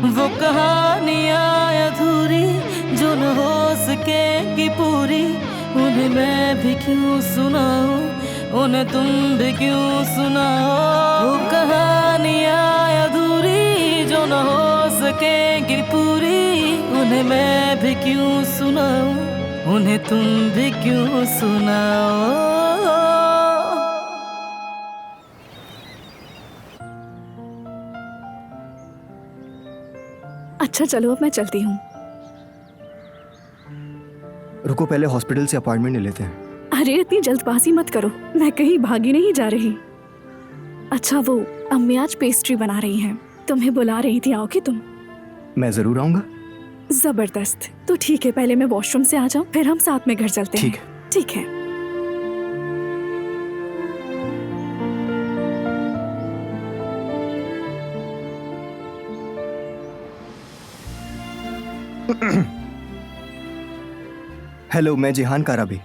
वो कहानियाँ अधूरी जो न हो सकेगी पूरी, उन्हें मैं भी क्यों सुनाऊं, उन्हें तुम भी क्यों सुनाओ। वो कहानियाँ अधूरी जो न हो सकेगी पूरी, उन्हें मैं भी क्यों सुनाऊं, उन्हें तुम भी क्यों सुनाओ। अच्छा चलो, अब मैं चलती हूँ। रुको, पहले हॉस्पिटल से अपॉइंटमेंट ले लेते हैं। अरे इतनी जल्दबाजी मत करो, मैं कहीं भागी नहीं जा रही। अच्छा वो अम्मी आज पेस्ट्री बना रही हैं, तुम्हें बुला रही थी, आओगे तुम? मैं जरूर आऊंगा। जबरदस्त। तो ठीक है, पहले मैं वॉशरूम से आ जाऊं, फिर हम साथ में घर चलते हैं। ठीक है। ठीक है। हेलो, मैं जिहान काराबी।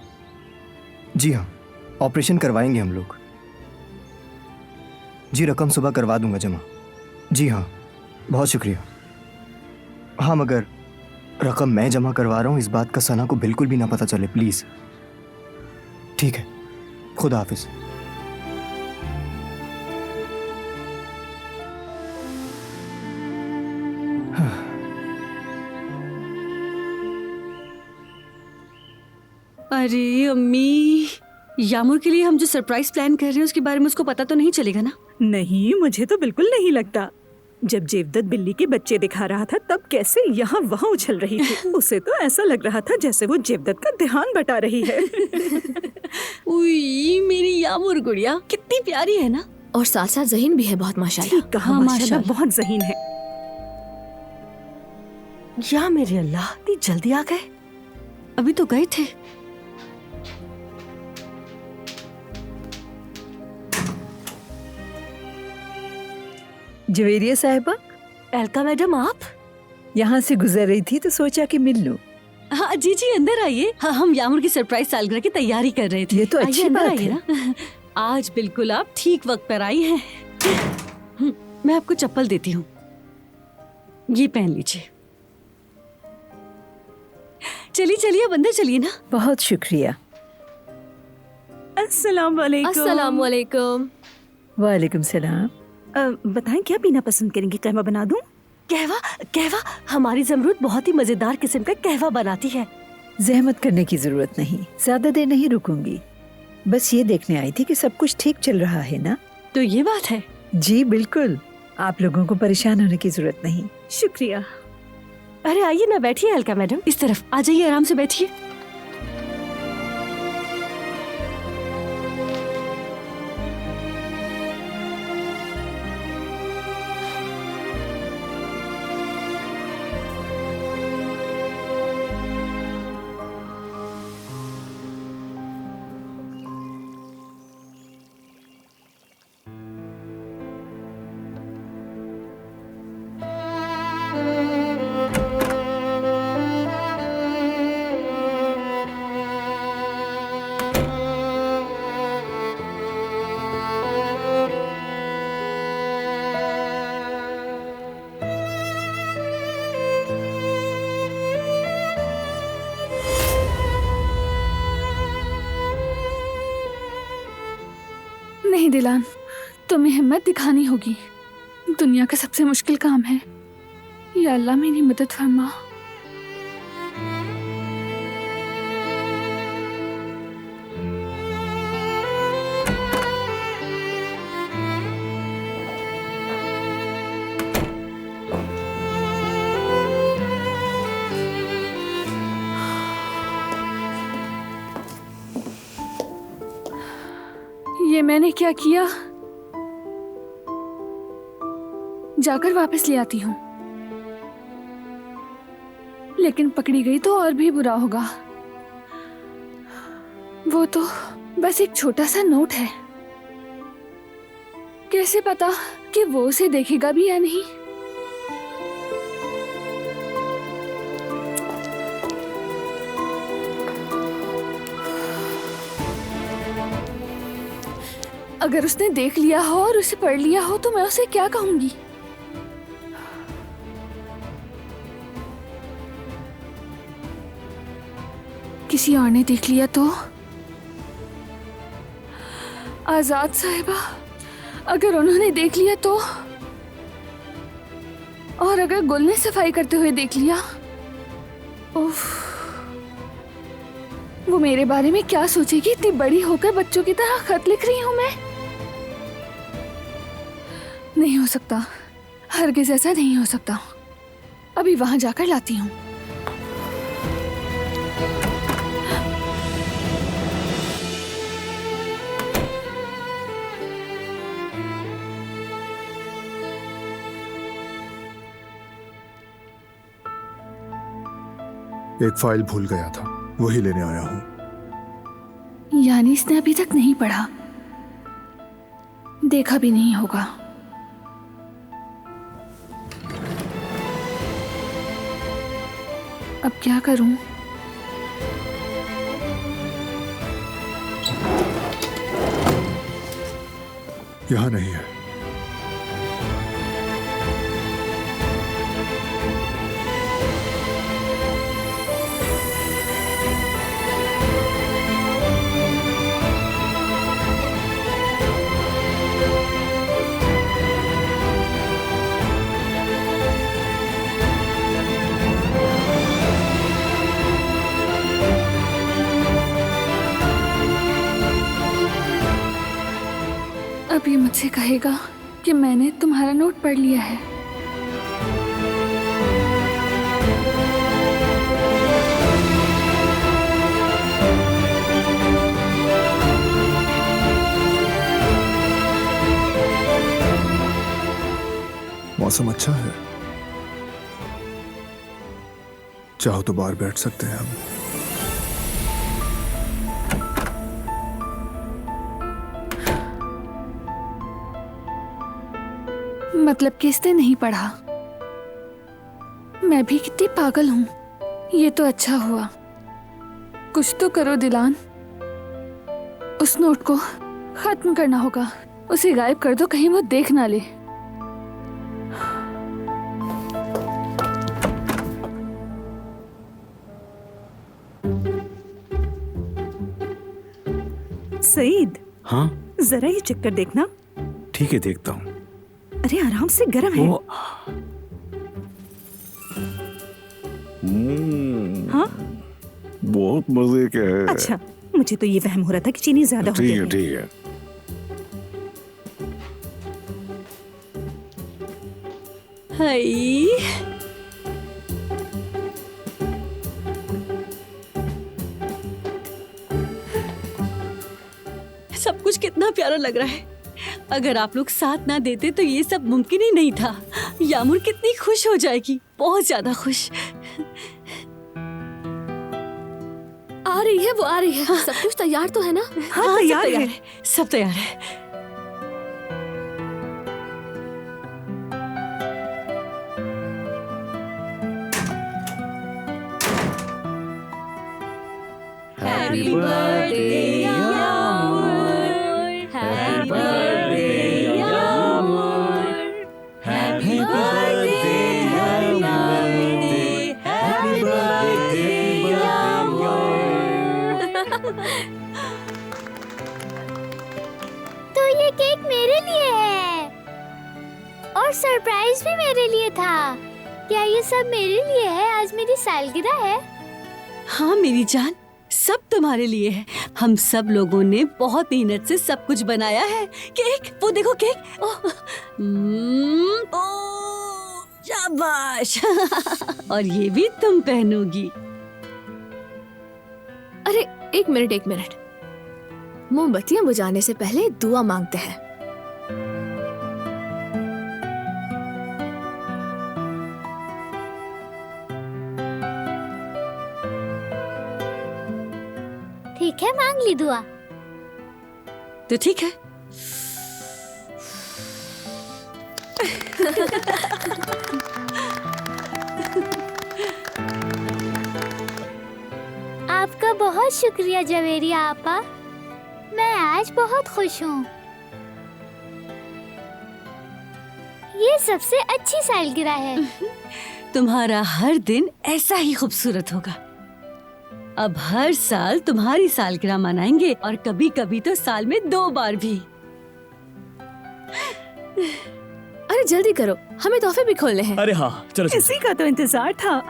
जी हाँ, ऑपरेशन करवाएंगे हम लोग। जी, रकम सुबह करवा दूंगा जमा। जी हाँ, बहुत शुक्रिया। हाँ, मगर रकम मैं जमा करवा रहा हूँ, इस बात का सना को बिल्कुल भी ना पता चले, प्लीज। ठीक है, खुदा हाफिज। अरे अम्मी, यामुर के लिए हम जो सरप्राइज प्लान कर रहे हैं उसके बारे में उसको पता तो नहीं चलेगा ना? नहीं, मुझे तो बिल्कुल नहीं लगता। जब जेवदत बिल्ली के बच्चे दिखा रहा था तब कैसे यहाँ वहाँ उछल रही थी। उसे तो ऐसा लग रहा था जैसे वो जेवदत का ध्यान बटा रही है। उई, मेरी यामुर गुड़िया कितनी प्यारी है ना। और साथ साथ ज़हीन भी है बहुत, माशाल्लाह। ठीक कहा, हाँ, माशाल्लाह, माशाल्लाह। बहुत ज़हीन है। या मेरे अल्लाह, इतनी जल्दी आ गए? अभी तो गए थे। जवेरिया साहिबा, एलका मैडम, आप यहाँ से गुजर रही थी तो सोचा कि मिल लूं। हाँ जी जी, अंदर आइए। हाँ, हम यामुर की सरप्राइज सालगिरह की तैयारी कर रहे थे। ये तो आइए, अच्छी अंदर बात आइए है। ना। आज बिल्कुल आप ठीक वक्त पर आई हैं। मैं आपको चप्पल देती हूँ, ये पहन लीजिए। चलिए चलिए, अब अंदर चलिए ना। बहुत शुक्रिया। अस्सलाम वालेकुम। अस्सलाम वालेकुम। वालेकुम सलाम। बताएं क्या पीना पसंद करेंगी? कहवा बना दूं? कहवा? कहवा? हमारी जमरूद बहुत ही मजेदार किस्म का कहवा बनाती है। जहमत करने की जरूरत नहीं, ज्यादा देर नहीं रुकूंगी। बस ये देखने आई थी कि सब कुछ ठीक चल रहा है ना। तो ये बात है। जी बिल्कुल, आप लोगों को परेशान होने की जरूरत नहीं। शुक्रिया। अरे आइए ना, बैठिए एलका मैडम। इस तरफ आ जाइए, आराम से बैठिए। नहीं दिलान, तुम्हें हिम्मत दिखानी होगी। दुनिया का सबसे मुश्किल काम है। या अल्लाह मेरी मदद फरमा। ये मैंने क्या किया? जाकर वापस ले आती हूँ, लेकिन पकड़ी गई तो और भी बुरा होगा। वो तो बस एक छोटा सा नोट है, कैसे पता कि वो उसे देखेगा भी या नहीं। अगर उसने देख लिया हो और उसे पढ़ लिया हो तो मैं उसे क्या कहूंगी? किसी और ने देख लिया तो? आजाद साहिबा, अगर उन्होंने देख लिया तो? और अगर गुल ने सफाई करते हुए देख लिया? उफ, वो मेरे बारे में क्या सोचेगी? इतनी बड़ी होकर बच्चों की तरह खत लिख रही हूं मैं। नहीं हो सकता, हरगिज ऐसा नहीं हो सकता। अभी वहां जाकर लाती हूँ। एक फाइल भूल गया था, वही लेने आया हूँ। यानी इसने अभी तक नहीं पढ़ा, देखा भी नहीं होगा। अब क्या करूं? यहाँ नहीं है। अब ये मुझसे कहेगा कि मैंने तुम्हारा नोट पढ़ लिया है। मौसम अच्छा है, चाहो तो बाहर बैठ सकते हैं हम। मतलब कि इसने नहीं पढ़ा। मैं भी कितनी पागल हूं। ये तो अच्छा हुआ। कुछ तो करो दिलान, उस नोट को खत्म करना होगा। उसे गायब कर दो, कहीं वो देख ना ले। सईद, हाँ जरा ये चक्कर देखना। ठीक है, देखता हूँ। अरे आराम से, गर्म है। हाँ, बहुत मजे के है। अच्छा, मुझे तो ये वहम हो रहा था कि चीनी ज्यादा हो गई है। ठीक है। हाय, सब कुछ कितना प्यारा लग रहा है। अगर आप लोग साथ ना देते तो ये सब मुमकिन ही नहीं था। यामुर कितनी खुश हो जाएगी, बहुत ज्यादा खुश। आ रही है, वो आ रही है। सब कुछ तैयार तो है ना? हाँ, तैयार है। सब तैयार है। Happy birthday, Yamur. Happy birthday, Yamur. Happy birthday, Yamur. Happy birthday, Yamur. तो ये केक मेरे लिए है और सरप्राइज भी मेरे लिए था। क्या ये सब मेरे लिए है? आज मेरी सालगिरह है। हाँ मेरी जान, सब तुम्हारे लिए है। हम सब लोगों ने बहुत मेहनत से सब कुछ बनाया है। केक, वो देखो केक। ओह, शाबाश। और ये भी तुम पहनोगी। अरे एक मिनट। मोमबत्तियां बुझाने से पहले दुआ मांगते हैं। ठीक है, मांग ली दुआ। तो ठीक है। आपका बहुत शुक्रिया जवेरिया आपा। मैं आज बहुत खुश हूँ। ये सबसे अच्छी सालगिरह है। तुम्हारा हर दिन ऐसा ही खूबसूरत होगा। अब हर साल तुम्हारी सालगिरह मनाएंगे और कभी कभी तो साल में 2 बार भी। अरे जल्दी करो, हमें तोहफे भी खोलने हैं। अरे हाँ चलो चलो। इसी का तो इंतजार था।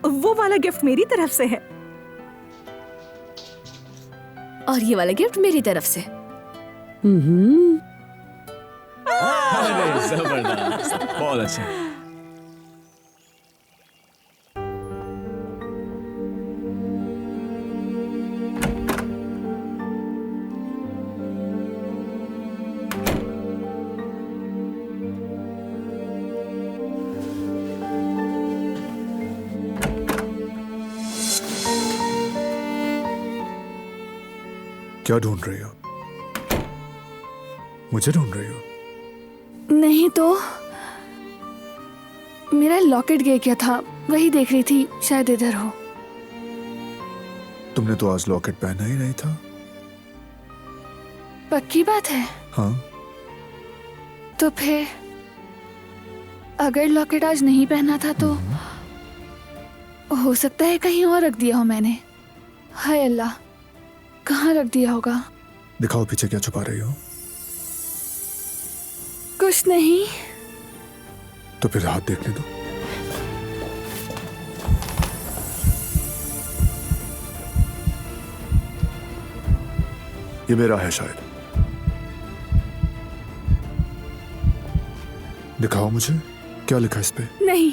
वो वाला गिफ्ट मेरी तरफ से है और ये वाला गिफ्ट मेरी तरफ से। अरे जबरदस्त, बहुत अच्छा। क्या ढूंढ रही हो? मुझे ढूंढ रही हो? नहीं तो मेरा लॉकेट गिर गया था, वही देख रही थी, शायद इधर हो। तुमने तो आज लॉकेट पहना ही नहीं था। पक्की बात है? हाँ। तो फिर अगर लॉकेट आज नहीं पहना था तो हो सकता है कहीं और रख दिया हो मैंने। हाय अल्लाह, कहाँ रख दिया होगा? दिखाओ पीछे क्या छुपा रही हो? कुछ नहीं। तो फिर हाथ देखने दो। ये मेरा है शायद। दिखाओ मुझे, क्या लिखा है इस पे? नहीं।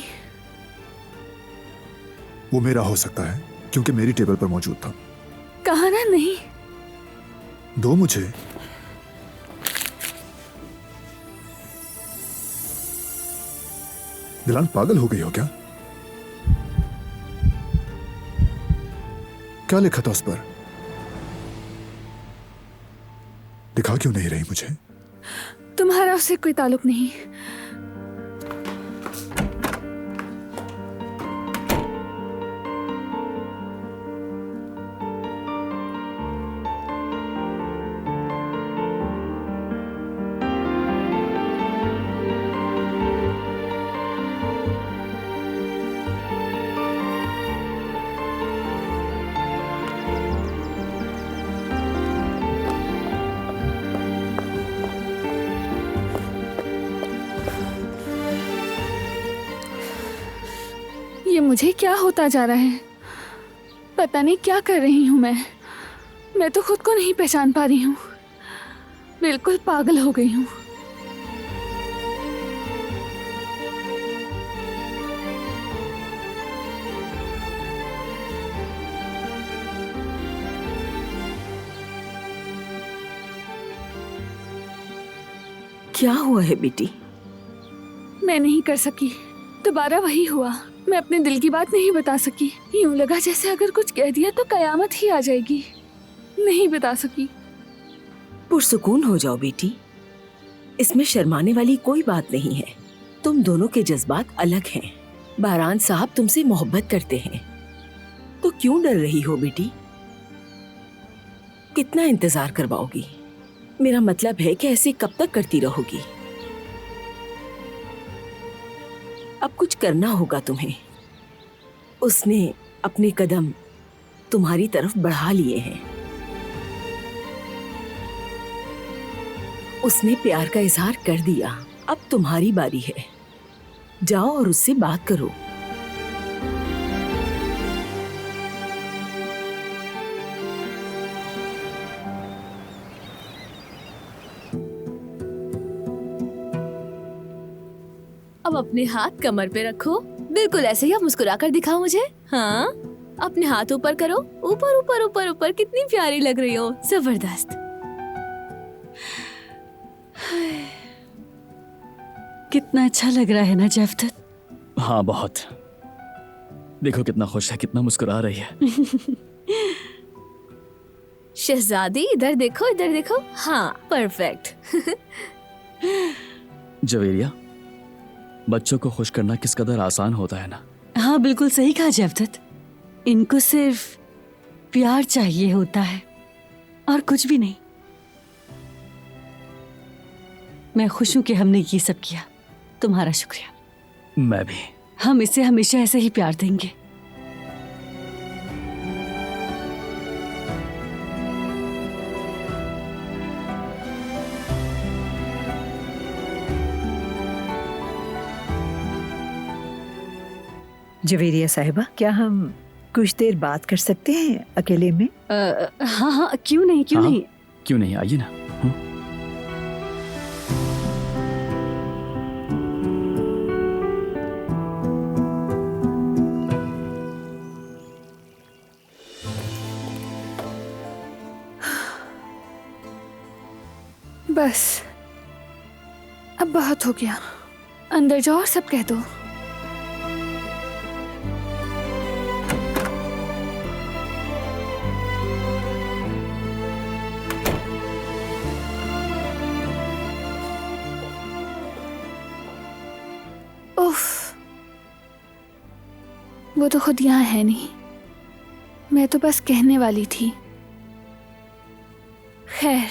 वो मेरा हो सकता है क्योंकि मेरी टेबल पर मौजूद था। कहा ना नहीं। दो मुझे। दिलान पागल हो गई हो क्या? क्या लिखा था उस पर? दिखा क्यों नहीं रही मुझे? तुम्हारा उससे कोई ताल्लुक नहीं। ये मुझे क्या होता जा रहा है? पता नहीं क्या कर रही हूँ मैं तो खुद को नहीं पहचान पा रही हूँ। बिल्कुल पागल हो गई हूँ। क्या हुआ है बेटी? मैं नहीं कर सकी, दोबारा वही हुआ। मैं अपने दिल की बात नहीं बता सकी। यूं लगा जैसे अगर कुछ कह दिया तो कयामत ही आ जाएगी। नहीं बता सकी। पुरसुकून हो जाओ बेटी, इसमें शर्माने वाली कोई बात नहीं है। तुम दोनों के जज्बात अलग हैं। बारान साहब तुमसे मोहब्बत करते हैं, तो क्यों डर रही हो बेटी? कितना इंतजार करवाओगी? मेरा मतलब है कि ऐसे कब तक करती रहोगी? अब कुछ करना होगा तुम्हें। उसने अपने कदम तुम्हारी तरफ बढ़ा लिए हैं। उसने प्यार का इजहार कर दिया, अब तुम्हारी बारी है। जाओ और उससे बात करो। अब अपने हाथ कमर पे रखो, बिल्कुल ऐसे ही। अब मुस्कुरा कर दिखाओ मुझे। हाँ, अपने हाथ ऊपर करो, ऊपर ऊपर ऊपर ऊपर। कितनी प्यारी लग रही हो, जबरदस्त। कितना अच्छा लग रहा है ना जैवदत? हाँ बहुत। देखो कितना खुश है, कितना मुस्कुरा रही है। शहजादी इधर देखो, इधर देखो। हाँ परफेक्ट। जवेरिया, बच्चों को खुश करना किस कदर आसान होता है ना। हाँ बिल्कुल सही कहा जैवदत। इनको सिर्फ प्यार चाहिए होता है और कुछ भी नहीं। मैं खुश हूं कि हमने ये सब किया। तुम्हारा शुक्रिया। मैं भी। हम इसे हमेशा ऐसे ही प्यार देंगे। जवेरिया साहिबा, क्या हम कुछ देर बात कर सकते हैं अकेले में? हाँ हाँ, क्यों नहीं, क्यों हाँ, नहीं। क्यों नहीं, आइए ना। बस अब बहुत हो गया, अंदर जाओ और सब कह दो। उफ, वो तो खुद यहाँ है नहीं, मैं तो बस कहने वाली थी। खैर,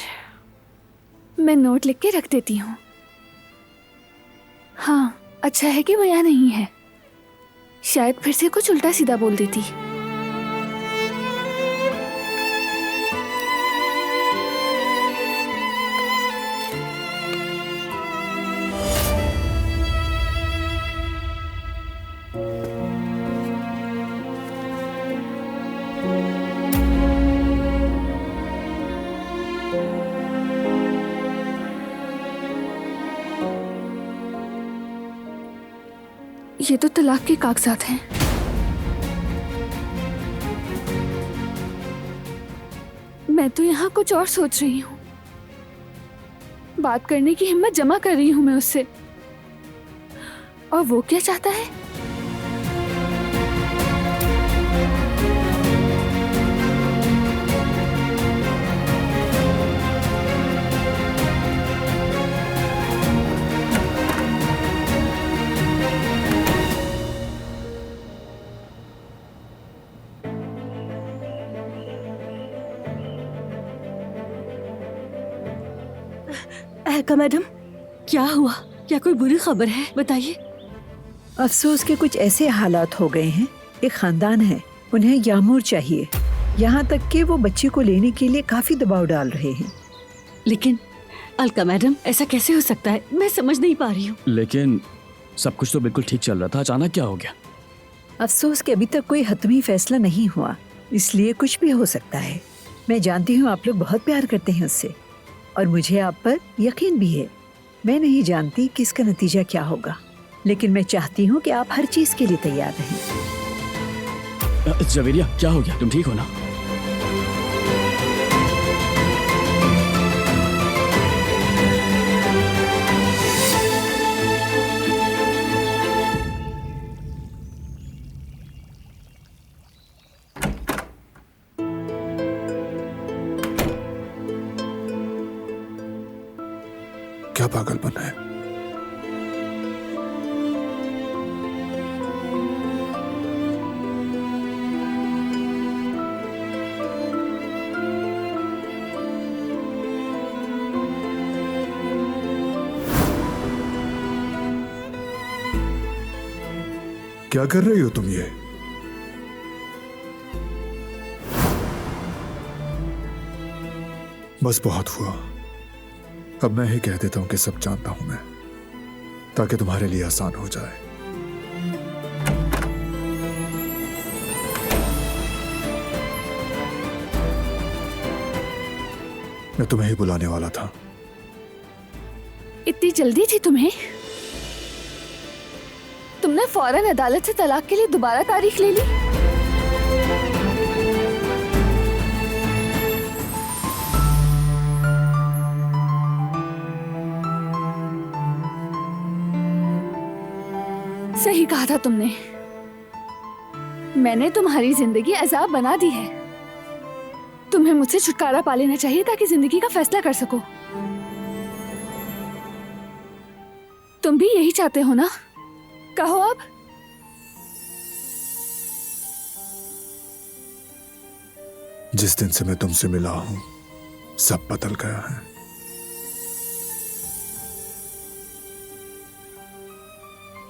मैं नोट लिख के रख देती हूँ। हाँ, अच्छा है कि वो यहाँ नहीं है, शायद फिर से कुछ उल्टा सीधा बोल देती। ये तो तलाक के कागजात हैं। मैं तो यहाँ कुछ और सोच रही हूँ, बात करने की हिम्मत जमा कर रही हूँ मैं उससे, और वो क्या चाहता है? का मैडम, क्या हुआ? क्या कोई बुरी खबर है? बताइए। अफसोस के कुछ ऐसे हालात हो गए हैं, एक खानदान है, उन्हें यामूर चाहिए, यहाँ तक कि वो बच्ची को लेने के लिए काफी दबाव डाल रहे हैं। लेकिन अलका मैडम, ऐसा कैसे हो सकता है? मैं समझ नहीं पा रही हूँ। लेकिन सब कुछ तो बिल्कुल ठीक चल रहा था, अचानक क्या हो गया? अफसोस कि अभी तक कोई हतमी फैसला नहीं हुआ, इसलिए कुछ भी हो सकता है। मैं जानती हूँ आप लोग बहुत प्यार करते हैं उससे, और मुझे आप पर यकीन भी है। मैं नहीं जानती कि इसका नतीजा क्या होगा, लेकिन मैं चाहती हूँ कि आप हर चीज के लिए तैयार रहें। जवेरिया, क्या हो गया? तुम ठीक हो ना? क्या पागलपन है? क्या कर रही हो तुम ये? बस बहुत हुआ, अब मैं ही कह देता हूं कि सब जानता हूं मैं, ताकि तुम्हारे लिए आसान हो जाए। मैं तुम्हें ही बुलाने वाला था। इतनी जल्दी थी तुम्हें? तुमने फौरन अदालत से तलाक के लिए दोबारा तारीख ले ली? सही कहा था तुमने, मैंने तुम्हारी जिंदगी अजाब बना दी है। तुम्हें मुझसे छुटकारा पा लेना चाहिए ताकि जिंदगी का फैसला कर सको। तुम भी यही चाहते हो ना? कहो अब। जिस दिन से मैं तुमसे मिला हूं, सब बदल गया है।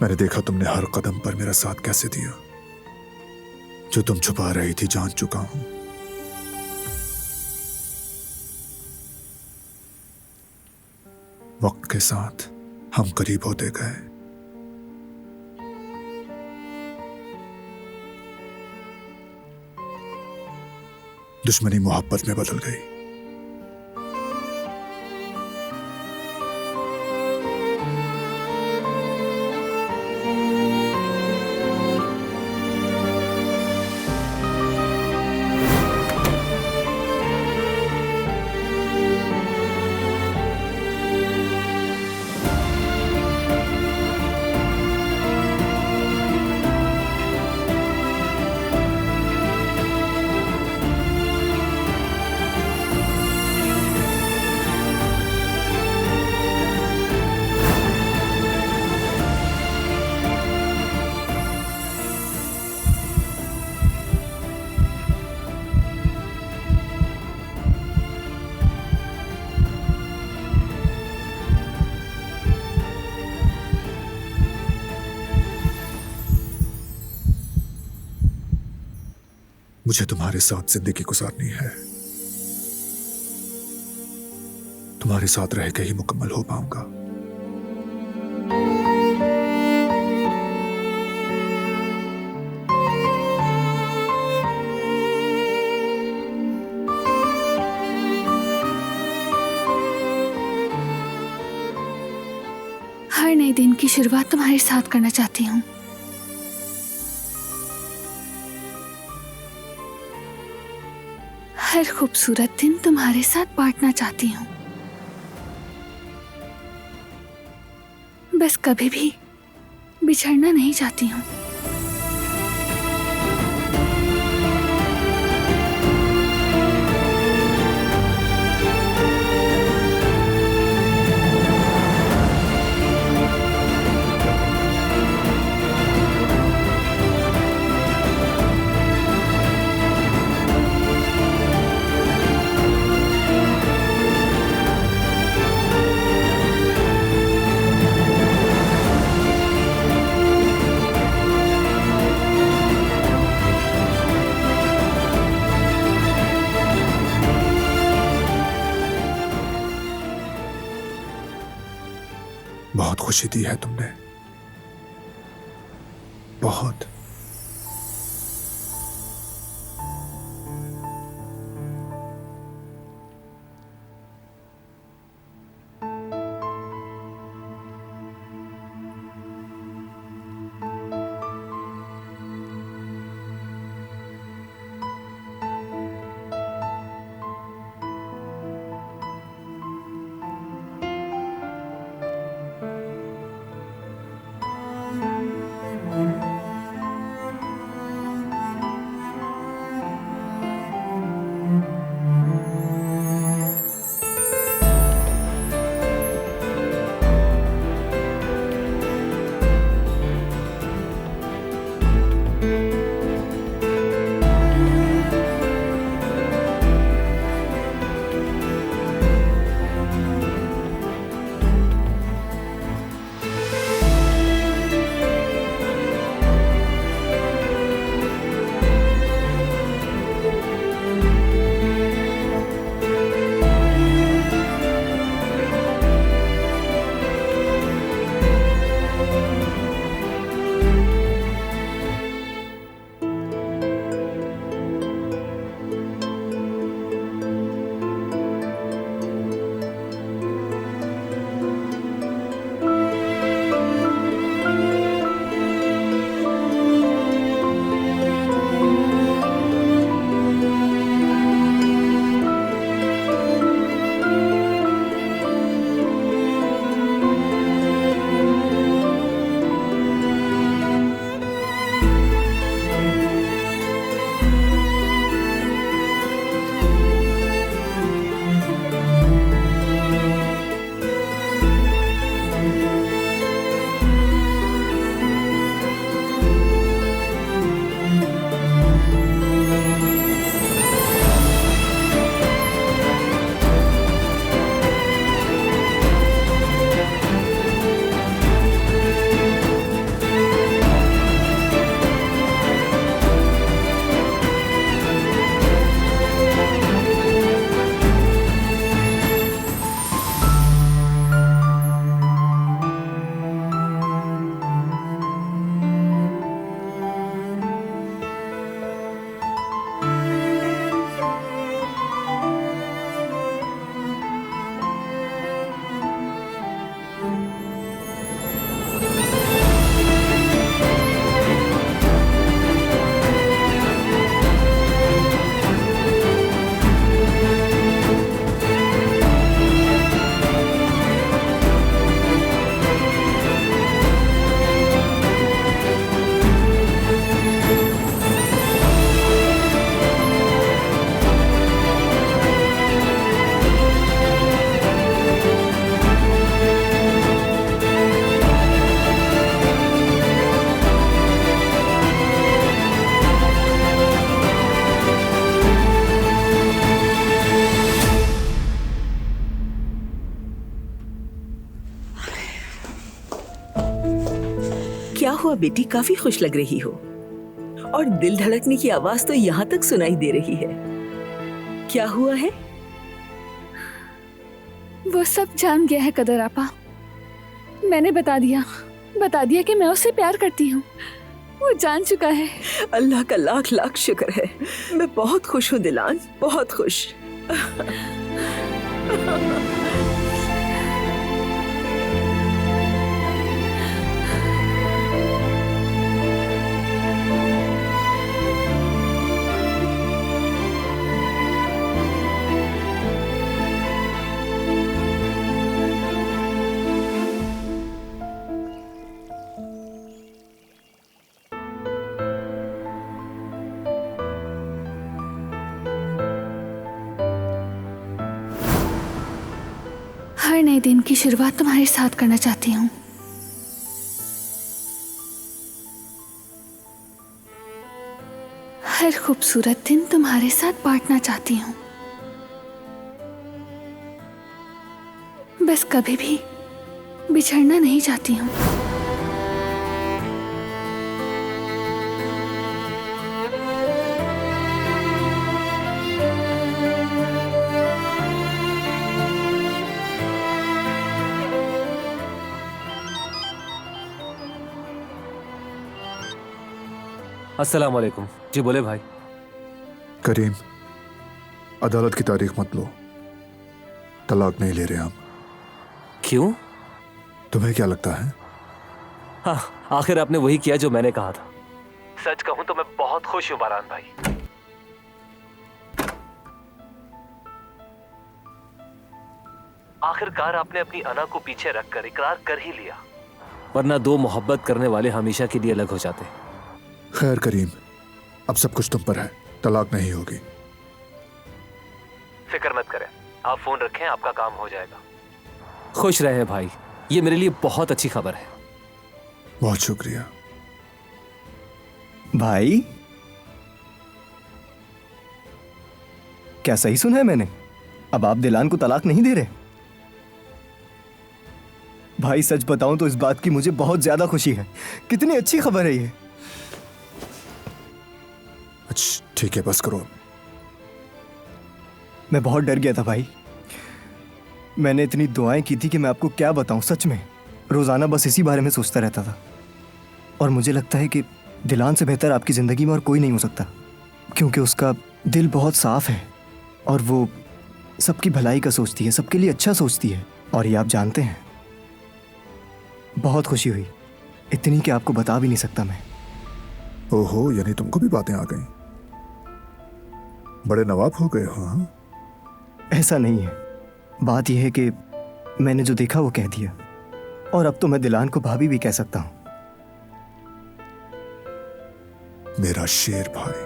मैंने देखा तुमने हर कदम पर मेरा साथ कैसे दिया। जो तुम छुपा रही थी जान चुका हूं। वक्त के साथ हम करीब होते गए। दुश्मनी मोहब्बत में बदल गई। मुझे तुम्हारे साथ जिंदगी गुजारनी है। तुम्हारे साथ रह के ही मुकम्मल हो पाऊंगा। हर नए दिन की शुरुआत तुम्हारे साथ करना चाहती हूँ। हर खूबसूरत दिन तुम्हारे साथ बांटना चाहती हूँ। बस कभी भी बिछड़ना नहीं चाहती हूँ। बहुत खुशी दी है तुमने, बहुत। क्या हुआ बेटी, काफी खुश लग रही हो और दिल धड़कने की आवाज तो यहाँ तक सुनाई दे रही है। क्या हुआ है? वो सब जान गया है कदर आपा। मैंने बता दिया कि मैं उससे प्यार करती हूँ। वो जान चुका है। अल्लाह का लाख लाख शुक्र है। मैं बहुत खुश हूँ दिलान, बहुत खुश। हर नए दिन की शुरुआत तुम्हारे साथ करना चाहती हूँ। हर खूबसूरत दिन तुम्हारे साथ बांटना चाहती हूँ। बस कभी भी बिछड़ना नहीं चाहती हूँ। अस्सलाम वालेकुम। जी बोले भाई। करीम, अदालत की तारीख मत लो, तलाक नहीं ले रहे हम। क्यों? तुम्हें क्या लगता है? हाँ, आखिर आपने वही किया जो मैंने कहा था। सच कहूं तो मैं बहुत खुश हूं बारान भाई। आखिरकार आपने अपनी अना को पीछे रखकर इकरार कर ही लिया, वरना दो मोहब्बत करने वाले हमेशा के लिए अलग हो जाते। खैर करीम, अब सब कुछ तुम पर है, तलाक नहीं होगी। फिक्र मत करें, आप फोन रखें, आपका काम हो जाएगा। खुश रहें भाई, ये मेरे लिए बहुत अच्छी खबर है। बहुत शुक्रिया भाई। क्या सही सुना है मैंने? अब आप दिलान को तलाक नहीं दे रहे? भाई सच बताऊं तो इस बात की मुझे बहुत ज्यादा खुशी है। कितनी अच्छी खबर है ये। अच्छा ठीक है, बस करो। मैं बहुत डर गया था भाई। मैंने इतनी दुआएं की थी कि मैं आपको क्या बताऊं। सच में रोजाना बस इसी बारे में सोचता रहता था। और मुझे लगता है कि दिलान से बेहतर आपकी जिंदगी में और कोई नहीं हो सकता, क्योंकि उसका दिल बहुत साफ है और वो सबकी भलाई का सोचती है, सबके लिए अच्छा सोचती है। और ये आप जानते हैं। बहुत खुशी हुई, इतनी कि आपको बता भी नहीं सकता मैं। ओहो, यानी तुमको भी बातें आ गई। बड़े नवाब हो गए हो। हाँ? ऐसा नहीं है, बात यह है कि मैंने जो देखा वो कह दिया, और अब तो मैं दिलान को भाभी भी कह सकता हूं। मेरा शेर भाई।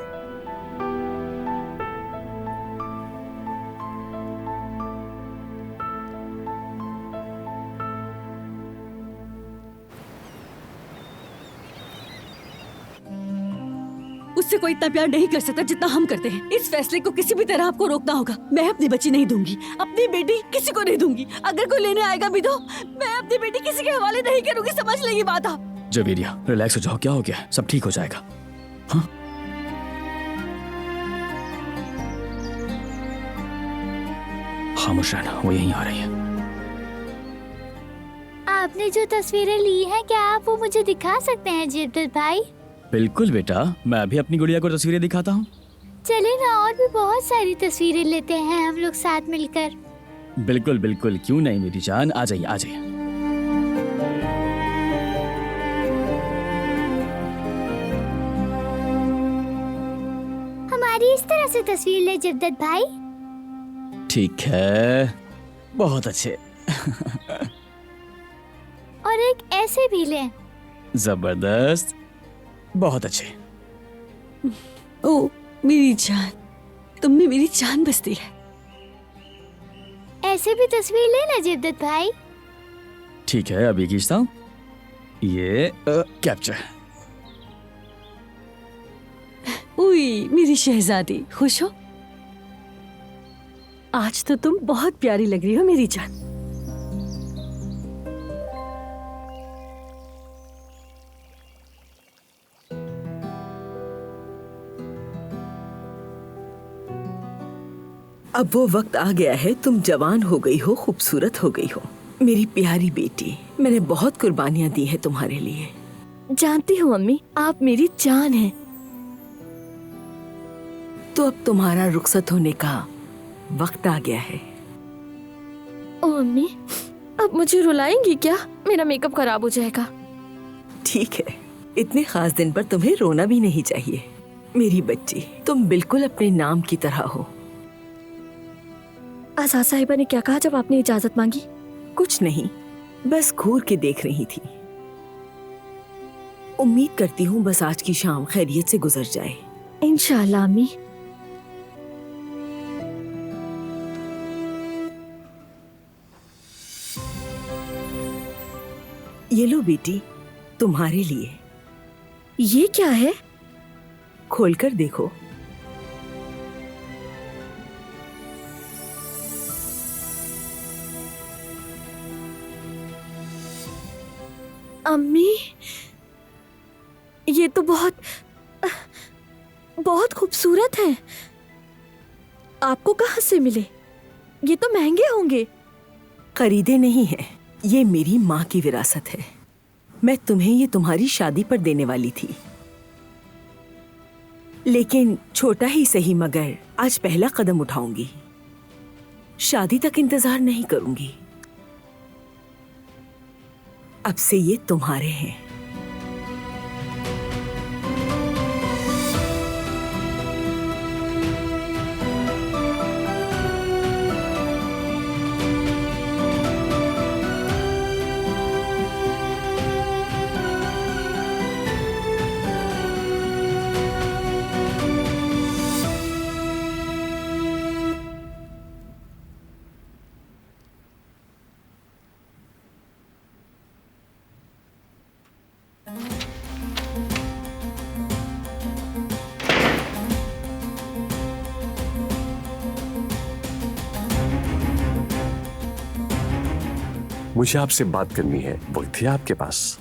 उससे कोई इतना प्यार नहीं कर सकता जितना हम करते हैं। इस फैसले को किसी भी तरह आपको रोकना होगा। मैं अपनी बच्ची नहीं दूंगी, अपनी बेटी किसी को नहीं दूंगी। अगर कोई लेने आएगा भी तो मैं अपनी बेटी किसी के हवाले नहीं करूंगी। समझ ले ये बात आप। जवेरिया, रिलैक्स हो जाओ। क्या हो गया? सब ठीक हो जाएगा। हाँ? खामोश रहना, वो यहीं आ रही है। आपने जो तस्वीरें ली हैं, क्या आप वो मुझे दिखा सकते हैं जेवदत भाई? बिल्कुल बेटा, मैं भी अपनी गुड़िया को तस्वीरें दिखाता हूँ। चले ना, और भी बहुत सारी तस्वीरें लेते हैं हम लोग साथ मिलकर। बिल्कुल बिल्कुल, क्यों नहीं मेरी जान, आ जाइए आ जाइए। हमारी इस तरह से तस्वीर ले जेवदत भाई। ठीक है, बहुत अच्छे। और एक ऐसे भी ले। जबरदस्त, बहुत अच्छे। ओ मेरी जान, तुम में मेरी जान बसती है। ऐसे भी तस्वीर ले ना जेवदत भाई। ठीक है, अभी खींचता हूँ। ये कैप्चर। उई मेरी शहजादी, खुश हो? आज तो तुम बहुत प्यारी लग रही हो मेरी जान। अब वो वक्त आ गया है, तुम जवान हो गई हो, खूबसूरत हो गई हो। मेरी प्यारी बेटी, मैंने बहुत कुर्बानियां दी हैं तुम्हारे लिए। जानती हूँ मम्मी, आप मेरी जान हैं। तो अब तुम्हारा रुखसत होने का वक्त आ गया है। ओ मम्मी, अब मुझे रुलाएंगी क्या? मेरा मेकअप खराब हो जाएगा। ठीक है, इतने खास दिन पर तुम्हें रोना भी नहीं चाहिए। मेरी बच्ची, तुम बिल्कुल अपने नाम की तरह हो। आज़ाद साहिबा ने क्या कहा जब आपने इजाजत मांगी? कुछ नहीं, बस घूर के देख रही थी। उम्मीद करती हूँ बस आज की शाम खैरियत से गुजर जाए। इंशाअल्लाह अम्मी। ये लो बेटी, तुम्हारे लिए। ये क्या है? खोलकर देखो। अम्मी, ये तो बहुत खूबसूरत है। आपको कहाँ से मिले? ये तो महंगे होंगे। खरीदे नहीं है, ये मेरी माँ की विरासत है। मैं तुम्हें ये तुम्हारी शादी पर देने वाली थी, लेकिन छोटा ही सही, मगर आज पहला कदम उठाऊंगी। शादी तक इंतजार नहीं करूंगी। अब से ये तुम्हारे हैं। मुझे आपसे बात करनी है, वक्त है आपके पास?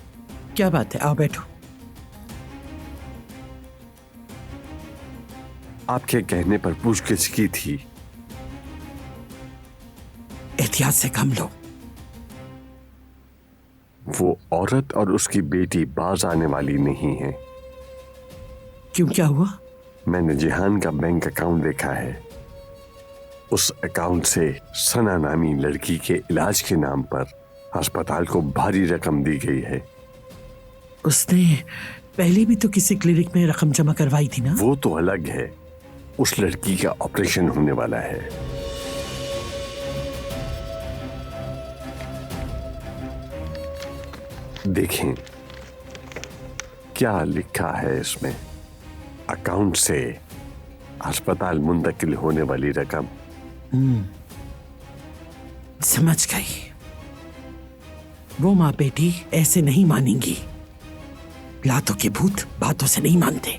क्या बात है, आओ बैठो। आपके कहने पर पूछगिछ की थी। एहतियात से काम लो। वो औरत और उसकी बेटी बाज आने वाली नहीं है। क्यों, क्या हुआ? मैंने जिहान का बैंक अकाउंट देखा है। उस अकाउंट से सना नामी लड़की के इलाज के नाम पर अस्पताल को भारी रकम दी गई है। उसने पहले भी तो किसी क्लिनिक में रकम जमा करवाई थी ना? वो तो अलग है। उस लड़की का ऑपरेशन होने वाला है। देखें क्या लिखा है इसमें। अकाउंट से अस्पताल मुंतकिल होने वाली रकम। समझ गई। वो माँ बेटी ऐसे नहीं मानेंगी। लातों के भूत बातों से नहीं मानते।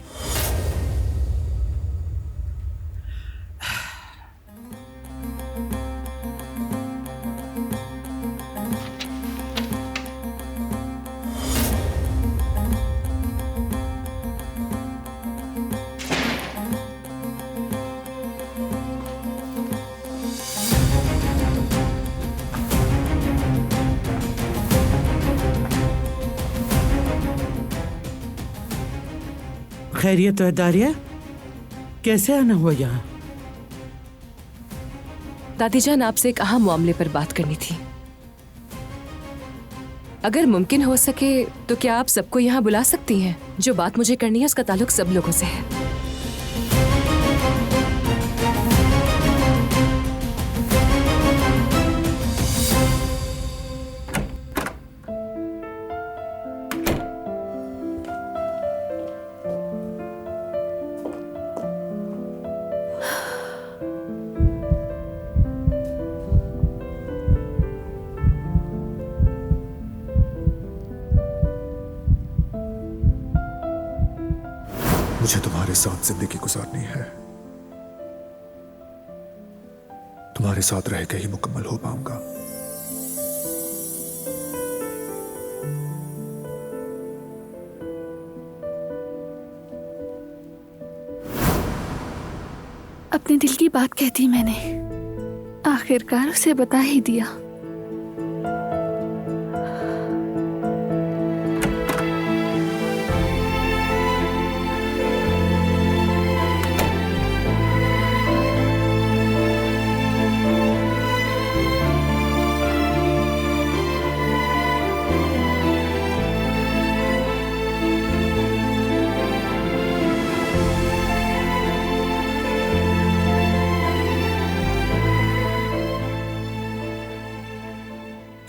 खैरियत है दारिया? कैसे आना हुआ यहाँ? दादी जान, आपसे एक अहम मामले पर बात करनी थी। अगर मुमकिन हो सके तो क्या आप सबको यहाँ बुला सकती हैं? जो बात मुझे करनी है उसका ताल्लुक सब लोगों से है। मुझे तुम्हारे साथ जिंदगी गुजारनी है। तुम्हारे साथ रह के ही मुकम्मल हो पाऊंगा। अपने दिल की बात कहती मैंने। आखिरकार उसे बता ही दिया।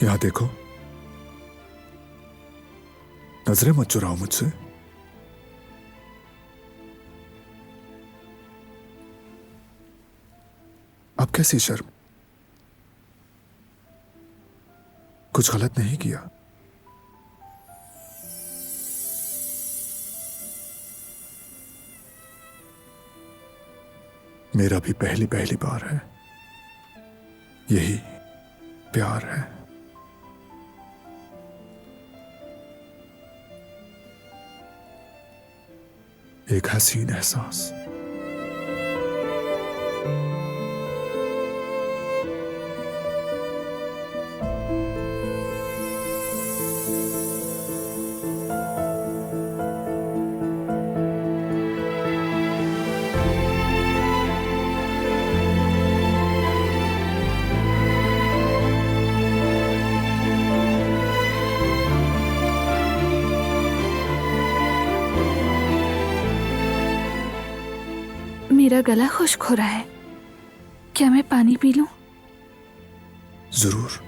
यहां देखो, नजरें मत चुराओ मुझसे। अब कैसी शर्म? कुछ गलत नहीं किया। मेरा भी पहली पहली बार है, यही प्यार है। एक हसीन एहसास। मेरा गला खुश्क हो रहा है, क्या मैं पानी पी लूं? जरूर।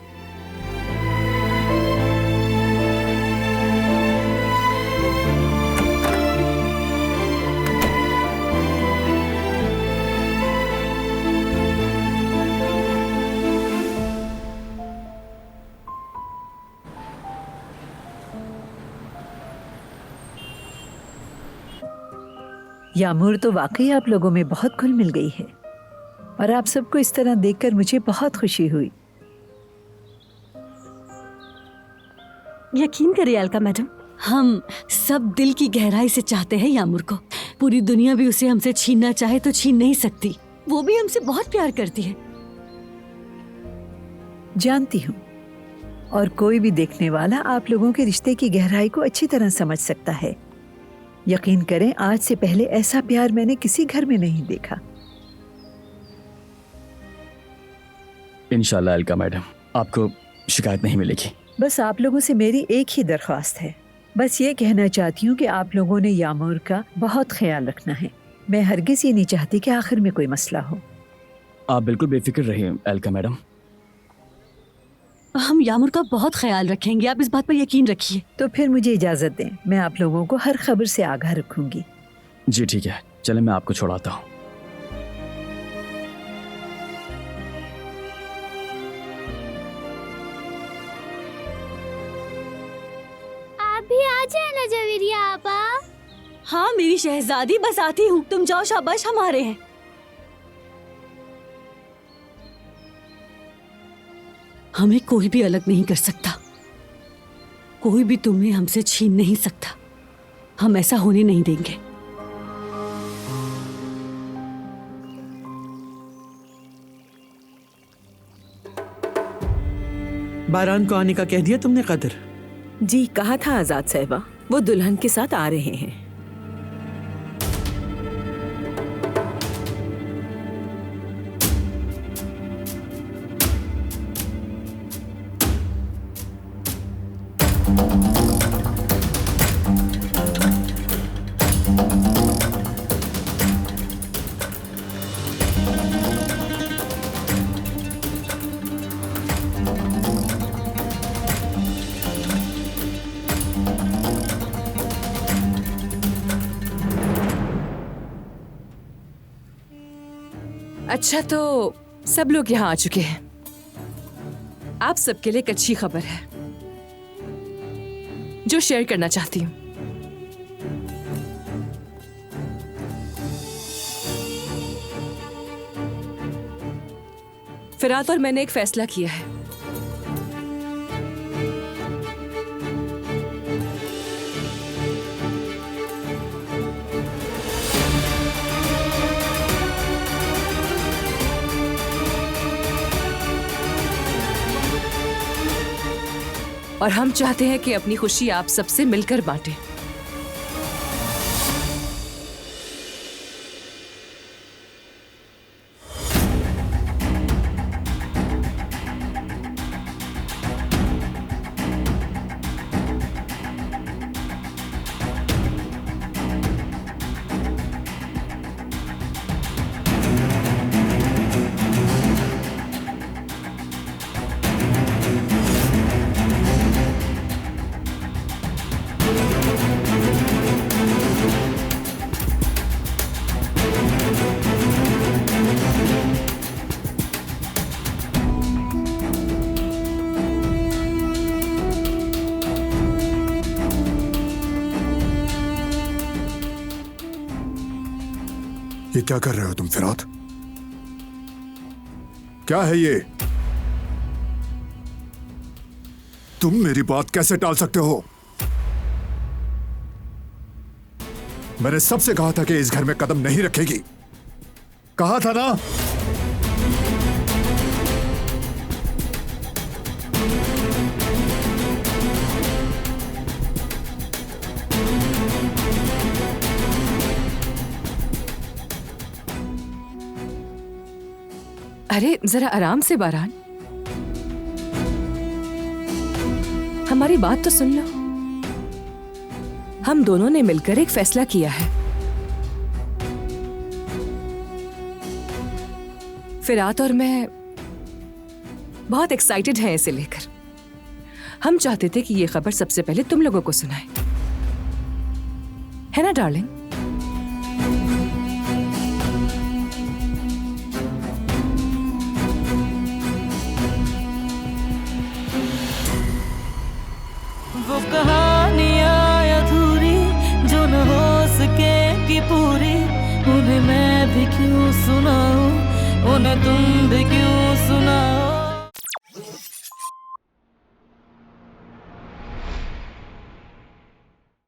यामूर तो वाकई आप लोगों में बहुत घुल मिल गई है और आप सबको इस तरह देखकर मुझे बहुत खुशी हुई। यकीन करिए अलका मैडम, हम सब दिल की गहराई से चाहते हैं यामूर को। पूरी दुनिया भी उसे हमसे छीनना चाहे तो छीन नहीं सकती। वो भी हमसे बहुत प्यार करती है। जानती हूँ, और कोई भी देखने वाला आप लोगों के रिश्ते की गहराई को अच्छी तरह समझ सकता है। यकीन करें, आज से पहले ऐसा प्यार मैंने किसी घर में नहीं देखा। इंशाल्लाह अलका मैडम, आपको शिकायत नहीं मिलेगी। बस आप लोगों से मेरी एक ही दरख्वास्त है, बस ये कहना चाहती हूँ कि आप लोगों ने यामूर का बहुत ख्याल रखना है। मैं हरगिज़ ये नहीं चाहती कि आखिर में कोई मसला हो। आप बिल्कुल बेफिक्र रहिए अलका मैडम। हम यामूर का बहुत ख्याल रखेंगे, आप इस बात पर यकीन रखिए। तो फिर मुझे इजाज़त दें, मैं आप लोगों को हर खबर से आगाह रखूंगी। जी ठीक है, चले मैं आपको छोड़ाता हूँ। आप भी आ जाए ना जवेरिया आपा। हाँ मेरी शहजादी, बस आती हूँ, तुम जाओ, शाबाश, हम आ रहे हैं। हमें कोई भी अलग नहीं कर सकता, कोई भी तुम्हें हमसे छीन नहीं सकता। हम ऐसा होने नहीं देंगे। बारान को आने का कह दिया तुमने कदर? जी कहा था आजाद साहिबा, वो दुल्हन के साथ आ रहे हैं। अच्छा, तो सब लोग यहाँ आ चुके हैं। आप सबके लिए एक अच्छी खबर है जो शेयर करना चाहती हूँ। फिरात और मैंने एक फैसला किया है। और हम चाहते हैं कि अपनी खुशी आप सबसे मिलकर बांटें। ये क्या कर रहे हो तुम फिरात? क्या है ये? तुम मेरी बात कैसे टाल सकते हो? मैंने सबसे कहा था कि इस घर में कदम नहीं रखेगी। कहा था ना? अरे जरा आराम से बारान, हमारी बात तो सुन लो। हम दोनों ने मिलकर एक फैसला किया है। फिरात और मैं बहुत एक्साइटेड हैं इसे लेकर। हम चाहते थे कि ये खबर सबसे पहले तुम लोगों को सुनाए, है ना डार्लिंग? वो कहानियाँ अधूरी जो न हो सकेगी पूरी, उन्हें मैं भी क्यों सुनाऊं, उन्हें तुम भी क्यों सुनाओ।